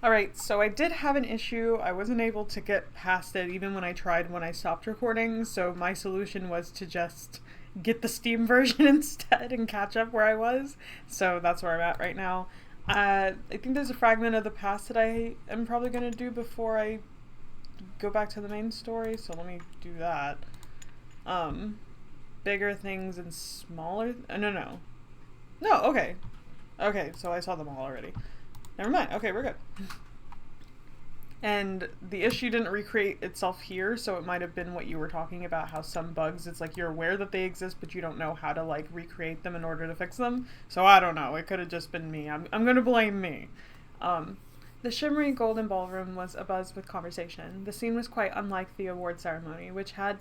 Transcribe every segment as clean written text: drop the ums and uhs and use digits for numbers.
Alright, so I did have an issue. I wasn't able to get past it even when I tried when I stopped recording, so my solution was to just get the Steam version instead and catch up where I was. So that's where I'm at right now. I think there's a fragment of the past that I am probably going to do before I go back to the main story, so let me do that. Bigger things and smaller... no. No, okay. Okay, so I saw them all already. Never mind. Okay, we're good. And the issue didn't recreate itself here, so it might have been what you were talking about, how some bugs, it's like you're aware that they exist, but you don't know how to, like, recreate them in order to fix them. So I don't know. It could have just been me. I'm going to blame me. The shimmery golden ballroom was abuzz with conversation. The scene was quite unlike the award ceremony, which had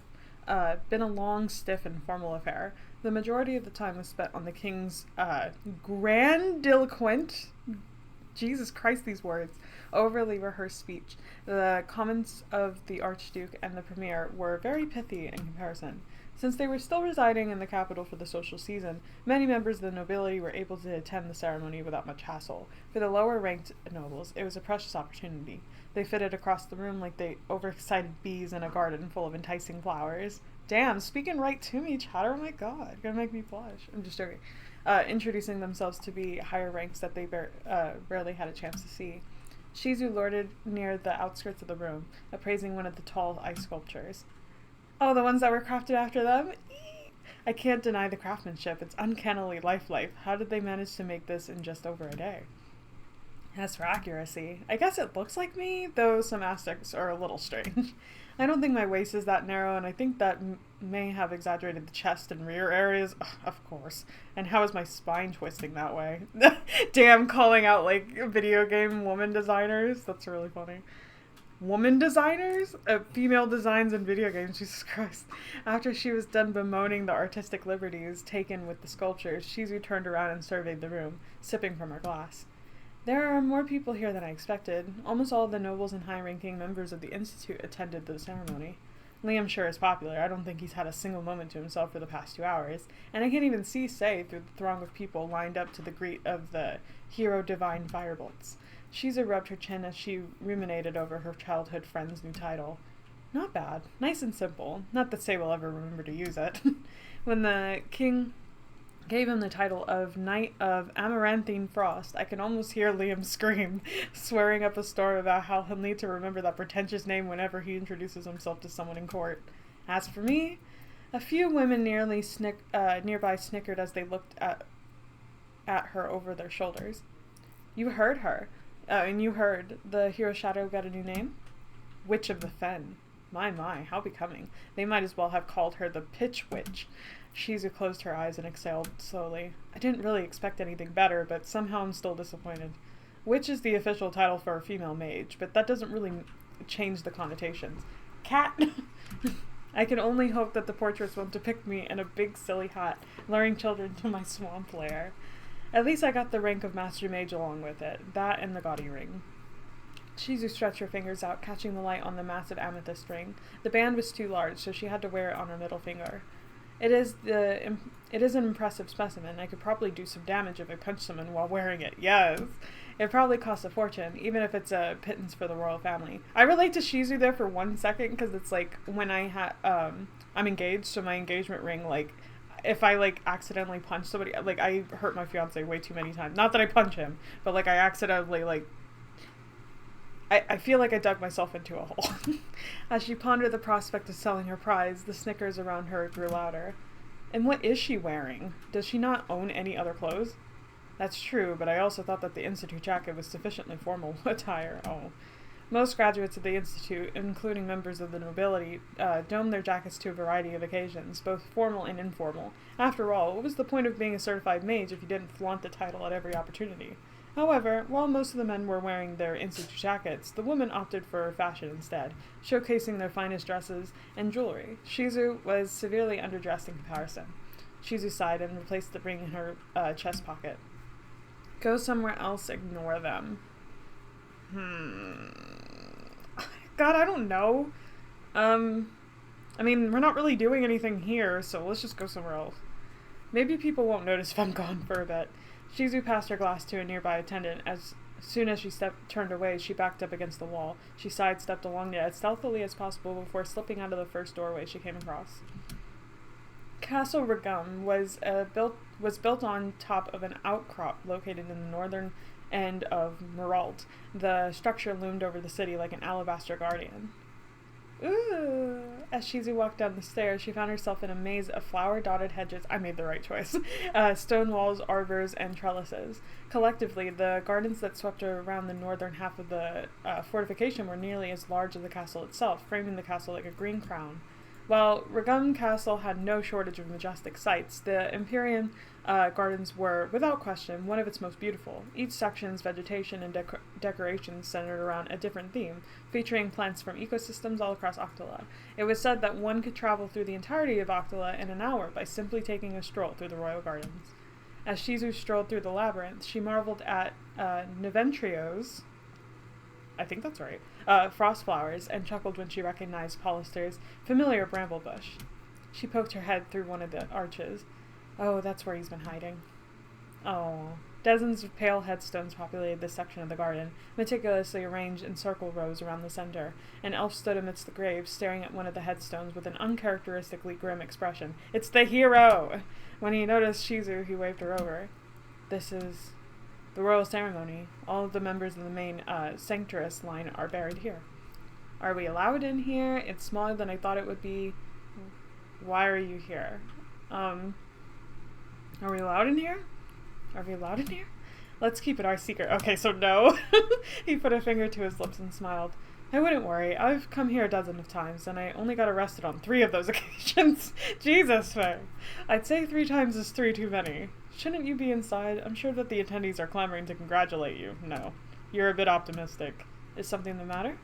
been a long, stiff, and formal affair. The majority of the time was spent on the king's grandiloquent... Jesus Christ, these words. Overly rehearsed speech. The comments of the Archduke and the Premier were very pithy in comparison. Since they were still residing in the capital for the social season, many members of the nobility were able to attend the ceremony without much hassle. For the lower-ranked nobles, it was a precious opportunity. They fitted across the room like the overexcited bees in a garden full of enticing flowers. Damn, speaking right to me, chatter, oh my god, gonna make me blush. I'm just joking. Introducing themselves to be higher ranks that they barely had a chance to see. Shizu lorded near the outskirts of the room, appraising one of the tall ice sculptures. Oh, the ones that were crafted after them? Eee! I can't deny the craftsmanship. It's uncannily lifelike. How did they manage to make this in just over a day? As for accuracy, I guess it looks like me, though some aspects are a little strange. I don't think my waist is that narrow, and I think that may have exaggerated the chest and rear areas. Ugh, of course. And how is my spine twisting that way? Damn, calling out, like, video game woman designers. That's really funny. Woman designers? Female designs in video games, Jesus Christ. After she was done bemoaning the artistic liberties taken with the sculptures, Shizu turned around and surveyed the room, sipping from her glass. There are more people here than I expected. Almost all of the nobles and high-ranking members of the Institute attended the ceremony. Liam sure is popular. I don't think he's had a single moment to himself for the past 2 hours, and I can't even see Sei through the throng of people lined up to the greet of the hero divine firebolts. Shizu rubbed her chin as she ruminated over her childhood friend's new title. Not bad. Nice and simple. Not that Sei will ever remember to use it. When the king gave him the title of Knight of Amaranthine Frost, I can almost hear Liam scream, swearing up a storm about how he'll need to remember that pretentious name whenever he introduces himself to someone in court. As for me, a few women nearby snickered as they looked at her over their shoulders. You heard her. And you heard the hero shadow got a new name? Witch of the Fen. My, how becoming. They might as well have called her the Pitch Witch. Shizu closed her eyes and exhaled slowly. I didn't really expect anything better, but somehow I'm still disappointed. Witch is the official title for a female mage, but that doesn't really change the connotations. Cat! I can only hope that the portraits won't depict me in a big silly hat, luring children to my swamp lair. At least I got the rank of Master Mage along with it, that and the gaudy ring. Shizu stretched her fingers out, catching the light on the massive amethyst ring. The band was too large, so she had to wear it on her middle finger. It is an impressive specimen. I could probably do some damage if I punch someone while wearing it. Yes! It probably costs a fortune, even if it's a pittance for the royal family. I relate to Shizu there for 1 second, because it's like, when I'm engaged, so my engagement ring, like, if I, like, accidentally punch somebody, like, I hurt my fiance way too many times. Not that I punch him, but, like, I accidentally, like, I feel like I dug myself into a hole. As she pondered the prospect of selling her prize, the snickers around her grew louder. And what is she wearing? Does she not own any other clothes? That's true, but I also thought that the Institute jacket was sufficiently formal attire. Oh. Most graduates of the Institute, including members of the nobility, dome their jackets to a variety of occasions, both formal and informal. After all, what was the point of being a certified mage if you didn't flaunt the title at every opportunity? However, while most of the men were wearing their Institute jackets, the women opted for fashion instead, showcasing their finest dresses and jewelry. Shizu was severely underdressed in comparison. Shizu sighed and replaced the ring in her chest pocket. Go somewhere else, ignore them. God, I don't know. I mean, we're not really doing anything here, so let's just go somewhere else. Maybe people won't notice if I'm gone for a bit. Shizu passed her glass to a nearby attendant as Soon as she turned away, she backed up against the wall. She sidestepped along it as stealthily as possible before slipping out of the first doorway she came across. Castle Regum was built on top of an outcrop located in the northern end of Meralt. The structure loomed over the city like an alabaster guardian. Ooh! As Shizu walked down the stairs, she found herself in a maze of flower-dotted hedges. I made the right choice. Stone walls, arbors, and trellises. Collectively, the gardens that swept around the northern half of the fortification were nearly as large as the castle itself, framing the castle like a green crown. While Regum Castle had no shortage of majestic sights, the Empyrean gardens were, without question, one of its most beautiful. Each section's vegetation and decorations centered around a different theme, featuring plants from ecosystems all across Actala. It was said that one could travel through the entirety of Actala in an hour by simply taking a stroll through the royal gardens. As Shizu strolled through the labyrinth, she marveled at Neventrio's, I think that's right, frost flowers, and chuckled when she recognized Polister's familiar bramble bush. She poked her head through one of the arches. Oh, that's where he's been hiding. Oh. Dozens of pale headstones populated this section of the garden, meticulously arranged in circle rows around the center. An elf stood amidst the graves, staring at one of the headstones with an uncharacteristically grim expression. It's the hero! When he noticed Shizu, he waved her over. This is the royal ceremony. All of the members of the main Sanctuarist line are buried here. Are we allowed in here? It's smaller than I thought it would be. Why are you here? Are we allowed in here? Are we allowed in here? Let's keep it our secret. Okay, so no. He put a finger to his lips and smiled. I wouldn't worry. I've come here a dozen of times, and I only got arrested on 3 of those occasions. Jesus, Faye. I'd say 3 times is 3 too many. Shouldn't you be inside? I'm sure that the attendees are clamoring to congratulate you. No. You're a bit optimistic. Is something the matter?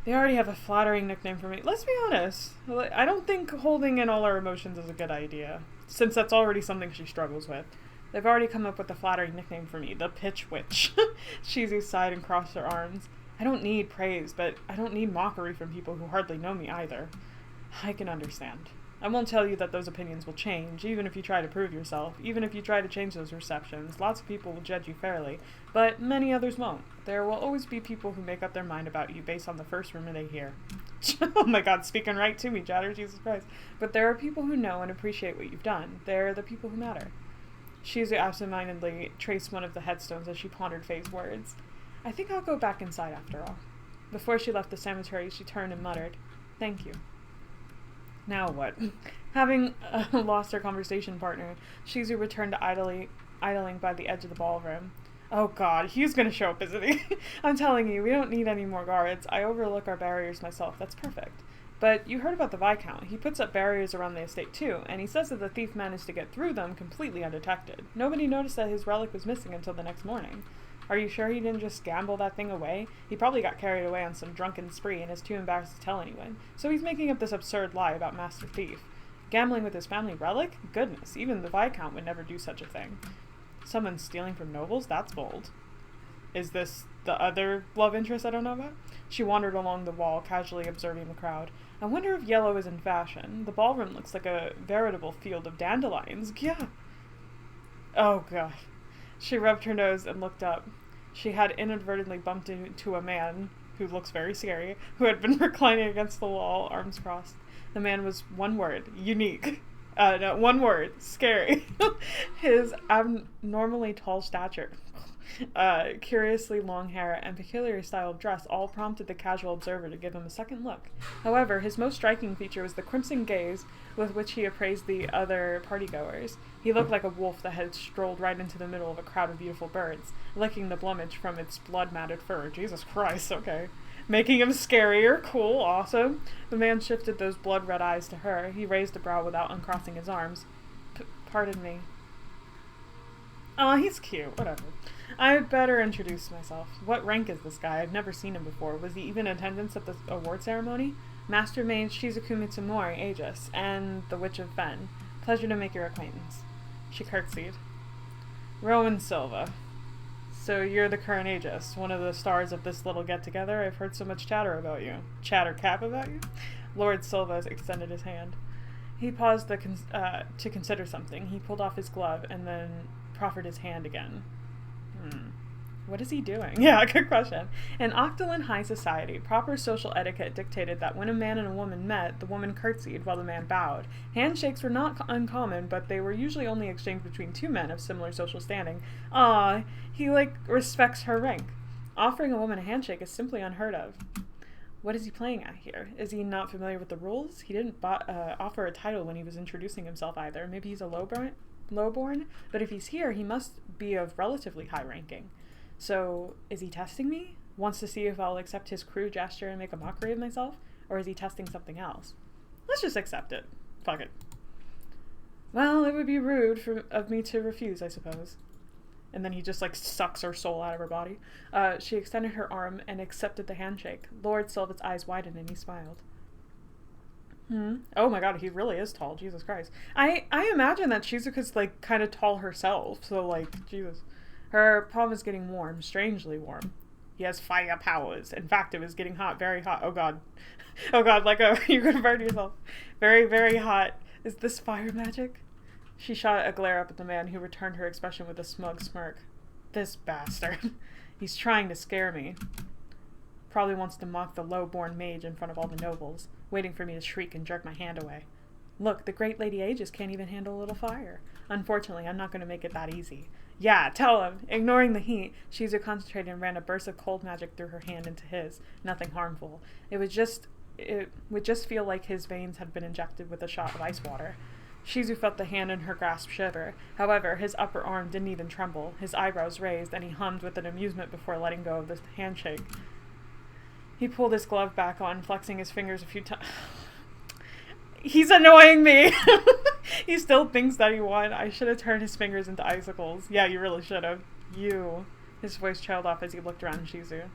They already have a flattering nickname for me. Let's be honest. I don't think holding in all our emotions is a good idea, since that's already something she struggles with. They've already come up with a flattering nickname for me, the Pitch Witch. Shizu sighed and crossed her arms. I don't need praise, but I don't need mockery from people who hardly know me either. I can understand. I won't tell you that those opinions will change, even if you try to prove yourself, even if you try to change those perceptions. Lots of people will judge you fairly, but many others won't. There will always be people who make up their mind about you based on the first rumor they hear. Oh my god, speaking right to me, Jatter, Jesus Christ. But there are people who know and appreciate what you've done. They're the people who matter. Shizu absentmindedly traced one of the headstones as she pondered Faye's words. I think I'll go back inside after all. Before she left the cemetery, she turned and muttered, Thank you. Now what? Having lost her conversation partner, Shizu returned to idling by the edge of the ballroom. Oh god, he's gonna show up, isn't he? I'm telling you, we don't need any more guards. I overlook our barriers myself. That's perfect. But you heard about the Viscount. He puts up barriers around the estate too, and he says that the thief managed to get through them completely undetected. Nobody noticed that his relic was missing until the next morning. Are you sure he didn't just gamble that thing away? He probably got carried away on some drunken spree and is too embarrassed to tell anyone. So he's making up this absurd lie about Master Thief. Gambling with his family relic? Goodness, even the Viscount would never do such a thing. Someone stealing from nobles? That's bold. Is this the other love interest I don't know about? She wandered along the wall, casually observing the crowd. I wonder if yellow is in fashion. The ballroom looks like a veritable field of dandelions. Yeah. Oh, God. She rubbed her nose and looked up. She had inadvertently bumped into a man, who looks very scary, who had been reclining against the wall, arms crossed. The man was one word, unique. No, one word, scary. His abnormally tall stature, curiously long hair, and peculiar style of dress all prompted the casual observer to give him a second look. However, his most striking feature was the crimson gaze with which he appraised the other partygoers. He looked like a wolf that had strolled right into the middle of a crowd of beautiful birds, licking the plumage from its blood-matted fur. Jesus Christ, okay. Making him scarier. Cool, awesome. The man shifted those blood-red eyes to her. He raised a brow without uncrossing his arms. Pardon me. Aw, he's cute. Whatever. I'd better introduce myself. What rank is this guy? I've never seen him before. Was he even in attendance at the award ceremony? Master Mage Shizuku Mitsumori, Aegis, and the Witch of Fen. Pleasure to make your acquaintance. She curtsied. Rowan Silva. So you're the current Aegis, one of the stars of this little get-together. I've heard so much chatter about you. Chatter cap about you? Lord Silva extended his hand. He paused to consider something. He pulled off his glove and then proffered his hand again. What is he doing? Yeah, good question. In Octalan high society, proper social etiquette dictated that when a man and a woman met, the woman curtsied while the man bowed. Handshakes were not uncommon, but they were usually only exchanged between two men of similar social standing. Ah, he, respects her rank. Offering a woman a handshake is simply unheard of. What is he playing at here? Is he not familiar with the rules? He didn't offer a title when he was introducing himself either. Maybe he's a lowborn? But if he's here, he must be of relatively high ranking. So, is he testing me? Wants to see if I'll accept his crude gesture and make a mockery of myself? Or is he testing something else? Let's just accept it. Fuck it. Well, it would be rude of me to refuse, I suppose. And then he just, sucks her soul out of her body. She extended her arm and accepted the handshake. Lord Silvet's eyes widened and he smiled. Oh my god, he really is tall. Jesus Christ. I imagine that Shizuka's, kind of tall herself. So, Jesus. Her palm is getting warm. Strangely warm. He has fire powers. In fact, it was getting hot. Very hot. Oh god. Oh god, you're gonna burn yourself. Very, very hot. Is this fire magic? She shot a glare up at the man, who returned her expression with a smug smirk. This bastard. He's trying to scare me. Probably wants to mock the low-born mage in front of all the nobles, waiting for me to shriek and jerk my hand away. Look, the great Lady Aegis can't even handle a little fire. Unfortunately, I'm not going to make it that easy. Yeah, tell him. Ignoring the heat, Shizu concentrated and ran a burst of cold magic through her hand into his. Nothing harmful. It would just feel like his veins had been injected with a shot of ice water. Shizu felt the hand in her grasp shiver. However, his upper arm didn't even tremble. His eyebrows raised, and he hummed with an amusement before letting go of the handshake. He pulled his glove back on, flexing his fingers a few times. He's annoying me! He still thinks that he won. I should have turned his fingers into icicles. Yeah, you really should have. You. His voice trailed off as he looked around Shizu.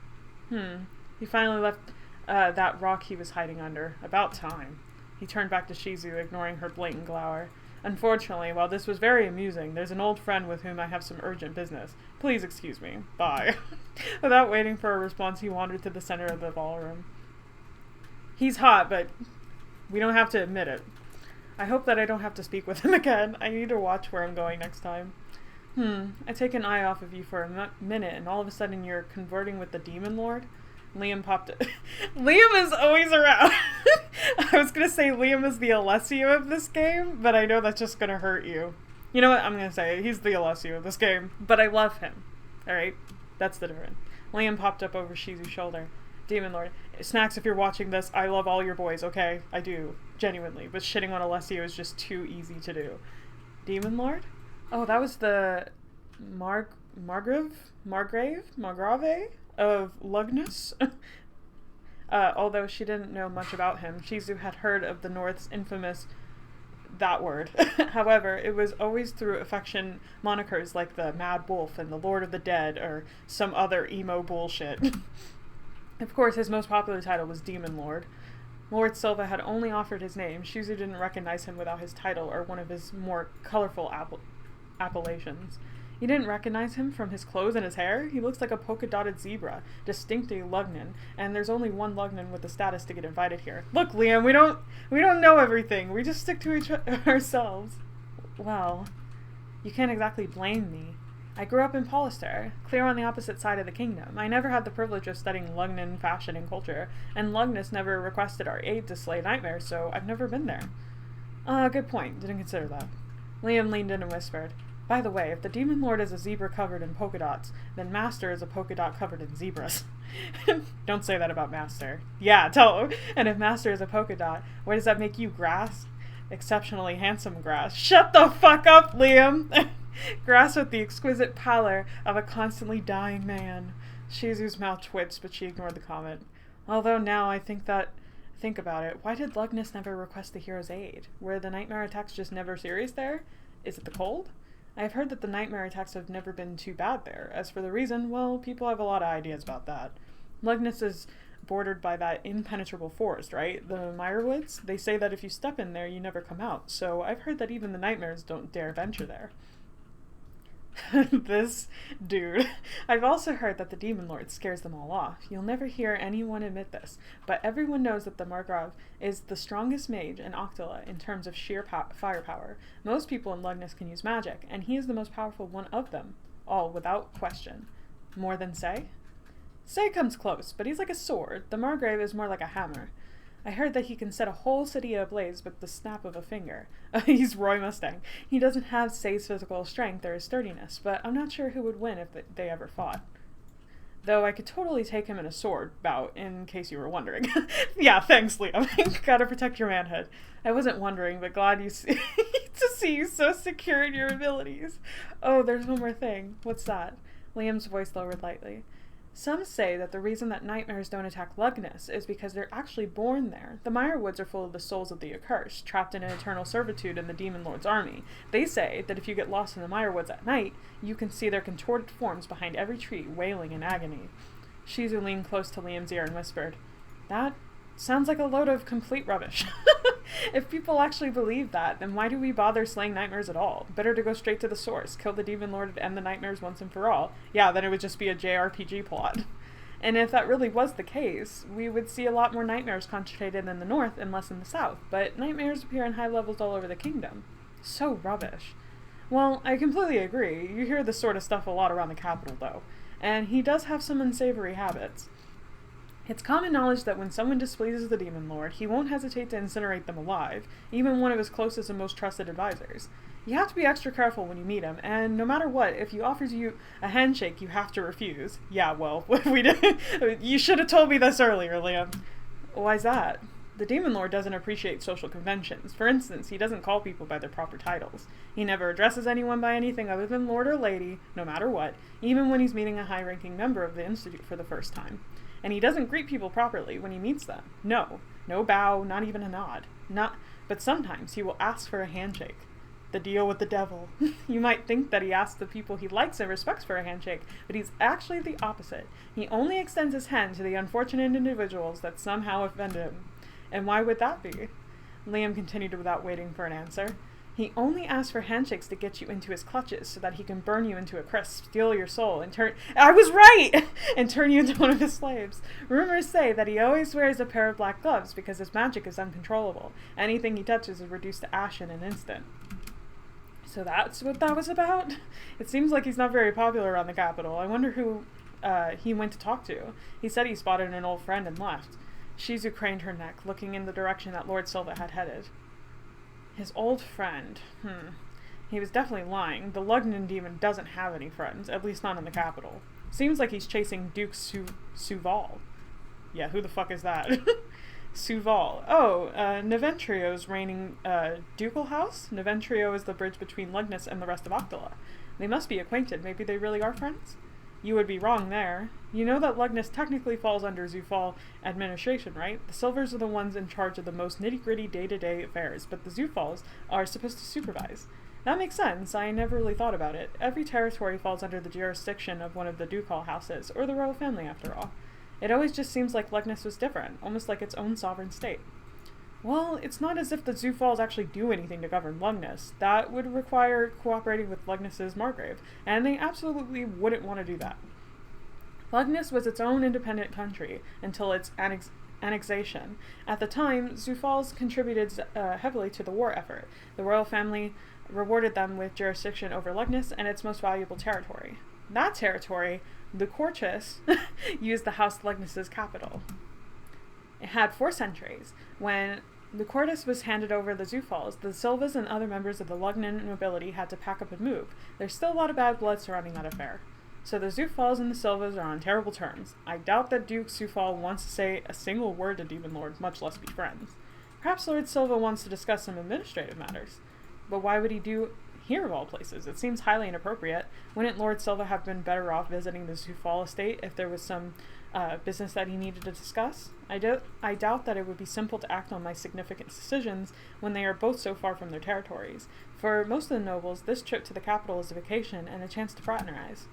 He finally left that rock he was hiding under. About time. He turned back to Shizu, ignoring her blatant glower. Unfortunately, while this was very amusing, there's an old friend with whom I have some urgent business. Please excuse me. Bye. Without waiting for a response, he wandered to the center of the ballroom. He's hot, but we don't have to admit it. I hope that I don't have to speak with him again. I need to watch where I'm going next time. I take an eye off of you for a minute, and all of a sudden you're converting with the Demon Lord? Liam popped it. Liam is always around. I was going to say Liam is the Alessio of this game, but I know that's just going to hurt you. You know what? I'm going to say he's the Alessio of this game, but I love him. Alright? That's the difference. Liam popped up over Shizu's shoulder. Demon Lord. Snacks, if you're watching this, I love all your boys, okay? I do. Genuinely. But shitting on Alessio is just too easy to do. Demon Lord? Oh, that was the Margrave of Lugnus? Although she didn't know much about him, Shizu had heard of the North's infamous that word. However, it was always through affection monikers like the Mad Wolf and the Lord of the Dead or some other emo bullshit. Of course, his most popular title was Demon Lord. Lord Silva had only offered his name. Shizu didn't recognize him without his title or one of his more colorful appellations. You didn't recognize him from his clothes and his hair? He looks like a polka-dotted zebra, distinctly Lugnan, and there's only one Lugnan with the status to get invited here. Look, Liam, we don't know everything. We just stick to ourselves. Well, you can't exactly blame me. I grew up in Polister, clear on the opposite side of the kingdom. I never had the privilege of studying Lugnan fashion and culture, and Lugnus never requested our aid to slay nightmares, so I've never been there. Good point. Didn't consider that. Liam leaned in and whispered, by the way, if the Demon Lord is a zebra covered in polka dots, then Master is a polka dot covered in zebras. Don't say that about Master. Yeah, tell him. And if Master is a polka dot, what does that make you, grass? Exceptionally handsome grass. Shut the fuck up, Liam! Grass with the exquisite pallor of a constantly dying man. Shizu's mouth twitched, but she ignored the comment. Although now I think about it, why did Lugnus never request the hero's aid? Were the nightmare attacks just never serious there? Is it the cold? I have heard that the nightmare attacks have never been too bad there. As for the reason, well, people have a lot of ideas about that. Lugnus is bordered by that impenetrable forest, right? The Myrewoods? They say that if you step in there, you never come out. So I've heard that even the nightmares don't dare venture there. This dude. I've also heard that the Demon Lord scares them all off. You'll never hear anyone admit this, but everyone knows that the Margrave is the strongest mage in Actala in terms of sheer firepower. Most people in Lugnus can use magic, and he is the most powerful one of them, all without question. More than Say? Say comes close, but he's like a sword. The Margrave is more like a hammer. I heard that he can set a whole city ablaze with the snap of a finger. He's Roy Mustang. He doesn't have Say's physical strength or his sturdiness, but I'm not sure who would win if they ever fought. Though I could totally take him in a sword bout, in case you were wondering. Yeah, thanks, Liam. Gotta protect your manhood. I wasn't wondering, but glad to see you so secure in your abilities. Oh, there's one more thing. What's that? Liam's voice lowered lightly. Some say that the reason that nightmares don't attack Lugness is because they're actually born there. The Mire Woods are full of the souls of the accursed, trapped in an eternal servitude in the Demon Lord's army. They say that if you get lost in the Mire Woods at night, you can see their contorted forms behind every tree, wailing in agony. Shizu leaned close to Liam's ear and whispered, "That sounds like a load of complete rubbish." If people actually believe that, then why do we bother slaying nightmares at all? Better to go straight to the source, kill the Demon Lord and end the nightmares once and for all. Yeah, then it would just be a JRPG plot. And if that really was the case, we would see a lot more nightmares concentrated in the north and less in the south, but nightmares appear in high levels all over the kingdom. So rubbish. Well, I completely agree. You hear this sort of stuff a lot around the capital, though. And he does have some unsavory habits. It's common knowledge that when someone displeases the Demon Lord, he won't hesitate to incinerate them alive, even one of his closest and most trusted advisors. You have to be extra careful when you meet him, and no matter what, if he offers you a handshake, you have to refuse. Yeah, well, we did. You should have told me this earlier, Liam. Why's that? The Demon Lord doesn't appreciate social conventions. For instance, he doesn't call people by their proper titles. He never addresses anyone by anything other than Lord or Lady, no matter what, even when he's meeting a high-ranking member of the Institute for the first time. And he doesn't greet people properly when he meets them. No bow, not even a nod. But sometimes he will ask for a handshake. The deal with the devil. You might think that he asks the people he likes and respects for a handshake, but he's actually the opposite. He only extends his hand to the unfortunate individuals that somehow offend him. And why would that be? Liam continued without waiting for an answer. He only asks for handshakes to get you into his clutches so that he can burn you into a crisp, steal your soul, and I was right! And turn you into one of his slaves. Rumors say that he always wears a pair of black gloves because his magic is uncontrollable. Anything he touches is reduced to ash in an instant. So that's what that was about? It seems like he's not very popular around the capital. I wonder who he went to talk to. He said he spotted an old friend and left. Shizu craned her neck, looking in the direction that Lord Silva had headed. His old friend. He was definitely lying. The Lugnan demon doesn't have any friends, at least not in the capital. Seems like he's chasing Duke Suval. Yeah, who the fuck is that? Suval. Oh, Neventrio's reigning ducal house? Neventrio is the bridge between Lugnus and the rest of Actala. They must be acquainted. Maybe they really are friends? You would be wrong there. You know that Lugnus technically falls under Zufal administration, right? The Silvers are the ones in charge of the most nitty-gritty day-to-day affairs, but the Zufals are supposed to supervise. That makes sense. I never really thought about it. Every territory falls under the jurisdiction of one of the ducal houses, or the royal family after all. It always just seems like Lugnus was different, almost like its own sovereign state. Well, it's not as if the Zufals actually do anything to govern Lugnus. That would require cooperating with Lugnus's Margrave, and they absolutely wouldn't want to do that. Lugnus was its own independent country until its annexation. At the time, Zufals contributed heavily to the war effort. The royal family rewarded them with jurisdiction over Lugnus and its most valuable territory. That territory, the Corchus, used the House Lugnus's capital. It had 4 centuries. When the Cortis was handed over the Zufals, the Silvas and other members of the Lugnan nobility had to pack up and move. There's still a lot of bad blood surrounding that affair. So the Zufals and the Silvas are on terrible terms. I doubt that Duke Zufal wants to say a single word to Demon Lord, much less be friends. Perhaps Lord Silva wants to discuss some administrative matters. But why would he do here of all places? It seems highly inappropriate. Wouldn't Lord Silva have been better off visiting the Zufal estate if there was some business that he needed to discuss? I doubt that it would be simple to act on my significant decisions when they are both so far from their territories. For most of the nobles, this trip to the capital is a vacation and a chance to fraternize.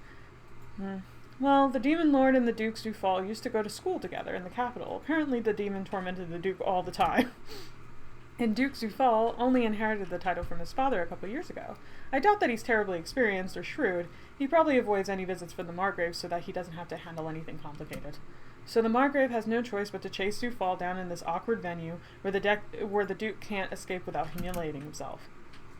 Well, the Demon Lord and the Duke Zufal used to go to school together in the capital. Apparently the demon tormented the Duke all the time. And Duke Zufal only inherited the title from his father a couple years ago. I doubt that he's terribly experienced or shrewd. He probably avoids any visits from the Margrave so that he doesn't have to handle anything complicated. So the Margrave has no choice but to chase Zufal down in this awkward venue where the Duke can't escape without humiliating himself.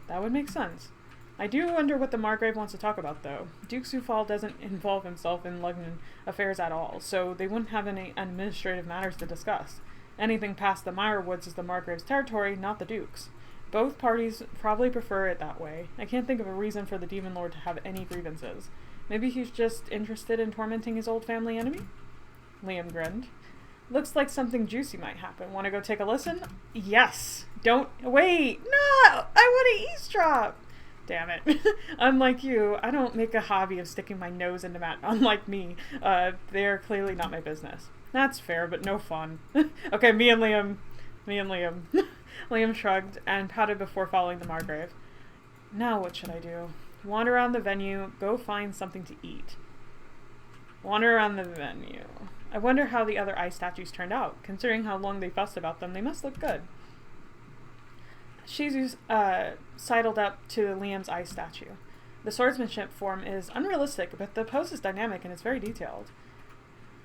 That would make sense. I do wonder what the Margrave wants to talk about, though. Duke Zufal doesn't involve himself in Lugnan affairs at all, so they wouldn't have any administrative matters to discuss. Anything past the Meyerwoods is the Margrave's territory, not the Duke's. Both parties probably prefer it that way. I can't think of a reason for the Demon Lord to have any grievances. Maybe he's just interested in tormenting his old family enemy? Liam grinned. Looks like something juicy might happen. Want to go take a listen? Yes! Don't- wait! No! I want to eavesdrop! Damn it. Unlike you, I don't make a hobby of sticking my nose into matters. Unlike me, they're clearly not my business. That's fair, but no fun. Okay, me and Liam. Liam shrugged and pouted before following the Margrave. Now what should I do? Wander around the venue, go find something to eat. Wander around the venue. I wonder how the other ice statues turned out. Considering how long they fussed about them, they must look good. Shizu sidled up to Liam's ice statue. The swordsmanship form is unrealistic, but the pose is dynamic and it's very detailed.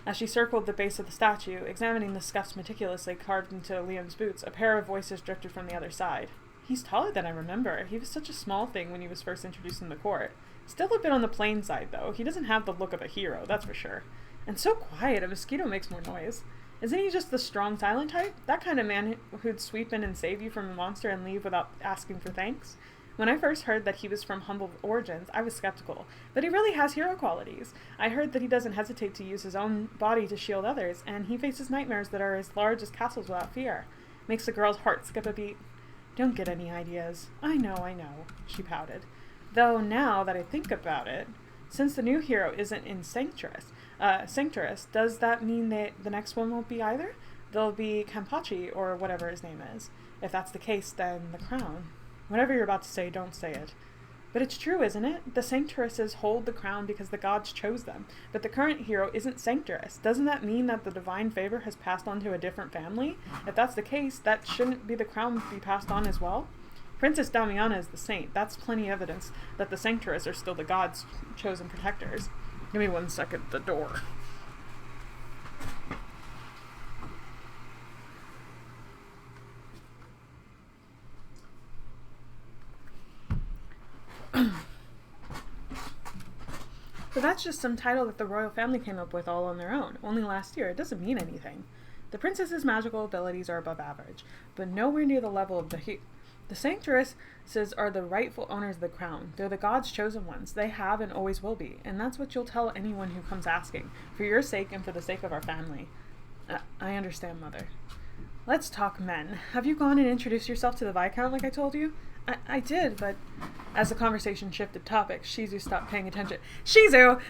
As she circled the base of the statue, examining the scuffs meticulously carved into Liam's boots, a pair of voices drifted from the other side. He's taller than I remember. He was such a small thing when he was first introduced in the court. Still a bit on the plain side, though. He doesn't have the look of a hero, that's for sure. And so quiet, a mosquito makes more noise. Isn't he just the strong, silent type? That kind of man who'd sweep in and save you from a monster and leave without asking for thanks? When I first heard that he was from humble origins, I was skeptical. But he really has hero qualities. I heard that he doesn't hesitate to use his own body to shield others, and he faces nightmares that are as large as castles without fear. Makes the girl's heart skip a beat. Don't get any ideas. I know, she pouted. Though now that I think about it, since the new hero isn't in Sanctuarus, does that mean that the next one won't be either? They'll be Campachi, or whatever his name is. If that's the case, then the crown. Whatever you're about to say, don't say it. But it's true, isn't it? The Sanctuaruses hold the crown because the gods chose them. But the current hero isn't Sanctuarus. Doesn't that mean that the divine favor has passed on to a different family? If that's the case, that shouldn't be the crown be passed on as well? Princess Damiana is the saint. That's plenty evidence that the Sanctuaruses are still the gods' chosen protectors. Give me 1 second, the door. But that's just some title that the royal family came up with all on their own, only last year. It doesn't mean anything. The princess's magical abilities are above average, but nowhere near the level of the Sanctuaruses are the rightful owners of the crown. They're the gods' chosen ones. They have and always will be, and that's what you'll tell anyone who comes asking, for your sake and for the sake of our family. I understand, Mother. Let's talk men. Have you gone and introduced yourself to the Viscount like I told you? I did, but as the conversation shifted topics, Shizu stopped paying attention. Shizu!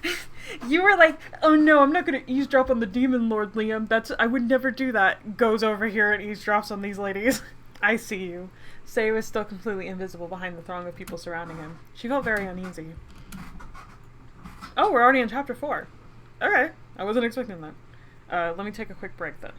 You were like, oh no, I'm not going to eavesdrop on the Demon Lord, Liam. I would never do that. Goes over here and eavesdrops on these ladies. I see you. Sei was still completely invisible behind the throng of people surrounding him. She felt very uneasy. Oh, we're already in chapter 4. Okay, I wasn't expecting that. Let me take a quick break then.